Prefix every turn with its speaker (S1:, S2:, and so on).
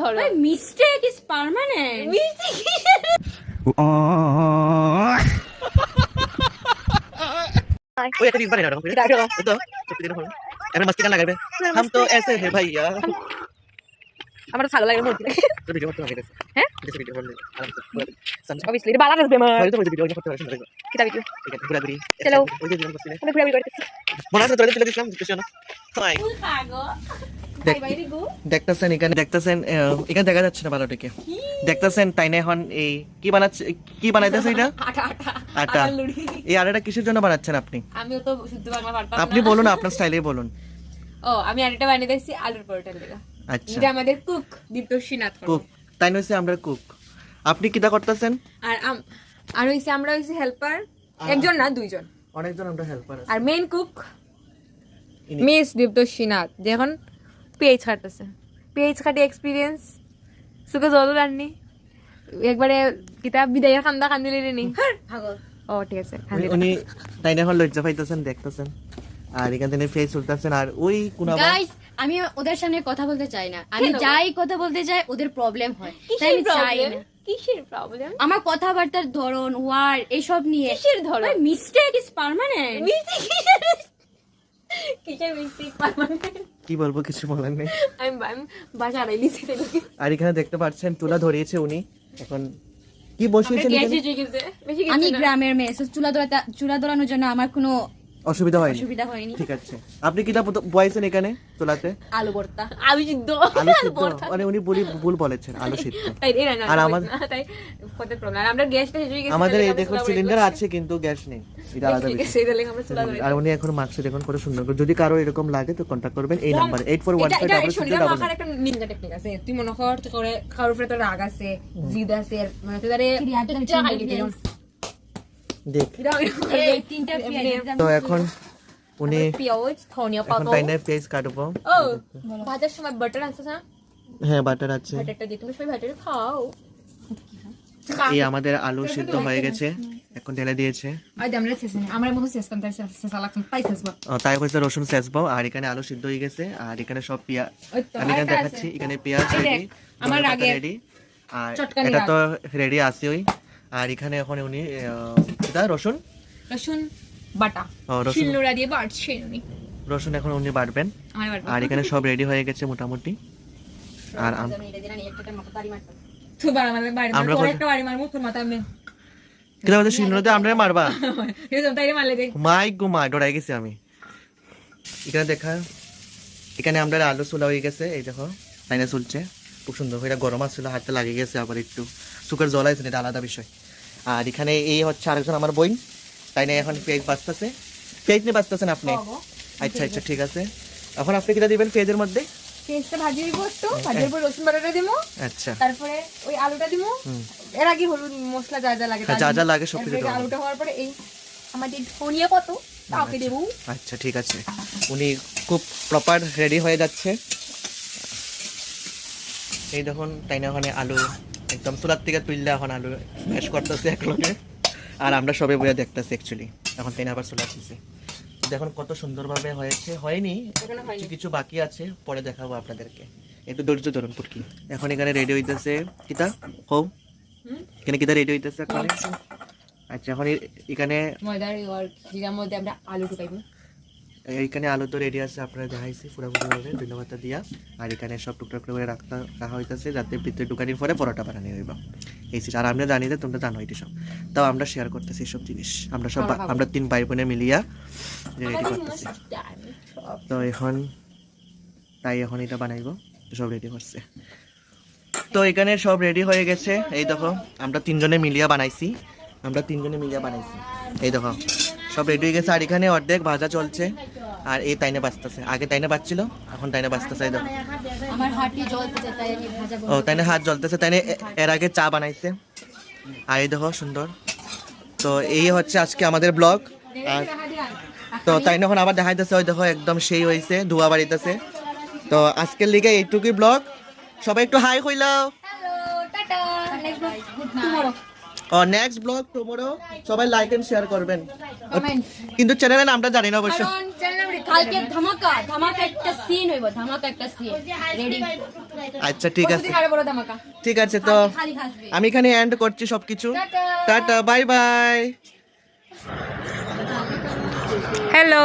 S1: ধরো mistake is permanent
S2: ओए एक दिन बने ना तो चुप दिन हो एमे मस्ती करना लगाबे हम तो ऐसे हैं भैया
S1: আমার ছাগল লাগে মরতে
S2: तो वीडियो करते हैं
S1: হ্যাঁ
S2: जैसे वीडियो बोल आराम से समझ
S1: অবভিয়াসলি এটা বালা আসবে আমার
S2: भाई तो वीडियो करते हैं सुन
S1: কিটা ভিডিও
S2: ठीक है पूरा करी
S1: चलो।
S2: ओए दिन बस ने
S1: আমি ঘুরে ঘুরে করতেছি
S2: মনে আছে তোরে তুলে দিলাম কিছু না হাই
S1: ফুল খাগো
S2: দেখ
S1: বাইরে গো
S2: দেখতেছেন এখানে দেখা যাচ্ছে না ভালোটাকে দেখতেছেন তাইনে এখন এই কি বানাইতেছে এটা
S1: আটা আটা
S2: আটা
S1: লুড়ি
S2: এই আটাটা কিসের জন্য বানাচ্ছেন আপনি
S1: আমিও তো শুদ্ধ বাংলা পারতাম
S2: আপনি
S1: না
S2: বলুন আপনার স্টাইলেই বলুন
S1: ও আমি আরেকটা বানিয়ে দিয়েছি আলুর পরোটার লেগা
S2: আচ্ছা
S1: এটা আমাদের কুক দীপ্তশ্রীনাথ
S2: কুক তাই নইছে আমরা কুক আপনি কিটা করতেছেন
S1: আর আর হইছে আমরা হইছে হেল্পার একজন না দুইজন
S2: অনেকজন আমরা হেল্পার
S1: আর মেইন কুক মিস দীপ্তশ্রীনাথ যখন পেজ কাটতেছে পেজ কাটে এক্সপিরিয়েন্স সুকে জল রান্নি একবারে কিতাব বিদায়ের খান্দা কান্দিলে নি ও ঠিক আছে
S2: উনি তাই না এখন লজ্জা পাইতেছেন দেখতেছেন আর এখান থেকে ফেস উঠতেছেন আর ওই কোন
S3: গাইস আমি ওদের সামনে কথা বলতে চাই না আমি
S1: কেন?
S3: যাই কথা বলতে যাই ওদের প্রবলেম হয় তাই
S1: কিসের
S3: আমি চাই
S1: প্রবলেম
S3: না
S1: কিসের প্রবলেম
S3: আমার কথাবার্তার ধরন ওয়ার্ড এইসব নিয়ে
S1: কিসের ধরো মিস্টেক ইজ পার্মানেন্ট কিসের মিস্টেক পার্মানেন্ট
S2: কি বলবো কিছু বলার নেই
S1: আমি বাসা আড়াই দিছি
S2: আর এখানে দেখতে পাচ্ছেন তুলা ধরিয়েছে উনি এখন কি বসিয়েছেন এখানে?
S3: আমি গ্রামের মেয়ে so চুলা ধরানোর জন্য আমার কোনো
S2: অসুবিধা হয়নি
S3: অসুবিধা হয়নি
S2: ঠিক আছে আপনি কিটা বয়েছেন এখানে তুলাতে
S3: আলু ভর্তা
S1: আলু সিদ্ধ
S2: আলু সিদ্ধ মানে উনি ভুল বলেছেন আলু সিদ্ধ
S1: তাই রে না
S2: আর আমাদের-
S1: তাই কত প্রবলেম আর আমরা গ্যাসটা শেষ হয়ে গেছে
S2: আমাদের
S1: তাহলে
S2: এই
S1: আমরা
S2: দেখুন
S1: চুলা
S2: সিলিন্ডার
S1: বড়
S2: আছে কিন্তু গ্যাস নেই এটা আলাদা
S1: ঠিক
S2: বিষয়
S1: আছে তাহলে আমরা চুলা ধরে
S2: আর উনি এখন মার্কসে দেখুন কত সুন্দর করে যদি কারো এরকম লাগে তো কন্টাক্ট করবেন এই নাম্বারে
S1: এটা
S2: 8415
S1: মাখার একটা নিনজা টেকনিক আছে তুই মনে কর তুই করে কারোর উপরে তোর রাগ আছে জিদ আছে মানে তুই তারে যা খাইলি দিলাম
S2: দেখ
S3: এই তিনটা পেঁয়াজ একদম
S2: তো এখন উনি
S1: পিয়াজ ধনিয়া
S2: এখন
S1: পাতা
S2: তাইনে পেজ কাটবো
S1: ও ভাজার সময় বাটার আছে না
S2: হ্যাঁ বাটার আছে
S1: বাটারটা দিয়ে তুমি সবাই বাটার খাও
S2: এই আমাদের আলু সিদ্ধ হয়ে গেছে এখন ঢেলে দিয়েছে
S1: আই আমরা শেষ আমার মনে শেষতাম তাই শেষ লাগতাম তাই শেষবা
S2: তাই হচ্ছে রসুন শেষবো আর এখানে আলু সিদ্ধ হয়ে গেছে আর এখানে সব পেঁয়াজ আমি এখানে দেখাচ্ছি এখানে পেঁয়াজ রেডি
S1: আমার আগে
S2: রেডি আর
S1: চটকানি
S2: এটা তো রেডি আছে ওই আর এখানে এখন উনি এটা রসুন
S1: রসুন বাটা
S2: রসুন
S1: শিলনোড়া দিয়ে বাটছে উনি
S2: রসুন এখন উনি বাটবেন
S1: আমার বাটবে
S2: আর এখানে সব রেডি হয়ে গেছে মোটামুটি আর
S1: তো আমাদের বাড়ি
S2: আমরা
S1: তোর একটা বাড়ি মারমু তোর মাথা আমি
S2: কিন্তু আমাদের শিলনোড়াতে আমরা মারবা
S1: এরকম তাইলে মারলে দেখ
S2: মাই গো মা ডরাই গেছি আমি এখানে দেখা এখানে আমরা আলু চুলা হয়ে গেছে এই দেখো তাইনা চলছে খুব সুন্দর এটা গরম আসছিল হাতে লাগিয়ে গেছে আবার একটু সুগার জল আছে এটা আলাদা বিষয় আর এখানে এই হচ্ছে আরেকজন আমার বোন তাই না এখন পেঁয়াজ বাঁচতেছে পেঁয়াজ নিয়ে বাঁচতেছেন আপনি আচ্ছা আচ্ছা ঠিক আছে এখন আপনি কিটা দিবেন পেঁয়াজের মধ্যে
S1: পেস্টটা ভাজিয়ে দিব একটু ভাজিয়ে পর রসুন বাটাটা দিমু
S2: আচ্ছা
S1: তারপরে ওই আলুটা দিমু এর আগে হলুদ মশলা যা যা লাগে
S2: হ্যাঁ, যা যা লাগে সব কিছু
S1: তারপরে
S2: দেবো।
S1: আলুটা হওয়ার পরে এই আমাদের ধনিয়া কত তাকে দেবো
S2: আচ্ছা ঠিক আছে উনি খুব প্রপার রেডি হয়ে যাচ্ছে এই দেখুন তাই না ওখানে আলু একদম চুলার থেকে তুললে এখন আলু ম্যাশ করতেছে একলগে আর আমরা সবে বইয়া দেখতেছি অ্যাকচুয়ালি এখন তাই না আবার চলে আসছে দেখুন কত সুন্দরভাবে হয়েছে হয়নি
S1: এখনো হয়নি।
S2: কিছু কিছু বাকি আছে পরে দেখাবো আপনাদেরকে একটু ধৈর্য ধরুন পুটকি এখন এখানে রেডি হইতেছে কিতা হোম এখানে কিতা রেডি হইতেছে এখন আচ্ছা এখন এখানে
S1: ময়দার আর জিরার মধ্যে আমরা আলু ঢুকাইবো
S2: এইখানে আলু তো রেডি আছে আপনারা দেখাইছি পুরোপুরিভাবে ধন্যবাদ দিয়া আর এখানে সব টুকরা করে রাখা হইতেছে যাতে ভিতরে ঢুকানির পরে পরোটা বানানি হইব এই ছিল। আর আমরা জানি যে তোমরা জানো এটি সব তাও আমরা শেয়ার করতেছি সব জিনিস আমরা সব আমরা 3 ভাই বোনে মিলিয়া রেডি করতেছি তো এখন তাই এখন এটা বানাইবো সব রেডি করছে তো এখানে সব রেডি হয়ে গেছে এই দেখো আমরা 3 জনে মিলিয়া বানাইছি এই দেখো সব রেডি হয়ে গেছে আর এখানে অর্ধেক ভাজা চলছে আর এই তাইনে বাঁচতেছে আগে তাইনে বাঁচছিল এখন তাইনে বাঁচতেছে এই দেখো
S3: আমার হাঁটি জ্বলতেছে তাই আমি ভাজা
S2: ও তাইনে হাত জ্বলতেছে তাইনে এর আগে চা বানাইছে আর এই দেখো সুন্দর তো এই হচ্ছে আজকে আমাদের ব্লগ আর তো তাই এখন আবার দেখাইতেছে ওই দেখো একদম সেই হয়েছে ধোয়া বাড়িতেছে তো আজকের লিগে এইটুকুই ব্লগ সবাই একটু হাই কইলাও ও নেক্সট ব্লগ টুমরো সবাই লাইক এন্ড শেয়ার করবেন কিন্তু চ্যানেলের নামটা জানি না অবশ্য
S3: কালকে ধামাকা একটা সিন হইব রেডি
S2: আচ্ছা ঠিক আছে,
S1: প্রতিদিন আরো বড় ধামাকা।
S2: ঠিক আছে। তো
S3: খালি খাসবে
S2: আমি এখানে এন্ড করছি সবকিছু।
S1: Tata.
S2: Tata, bye bye.
S1: Hello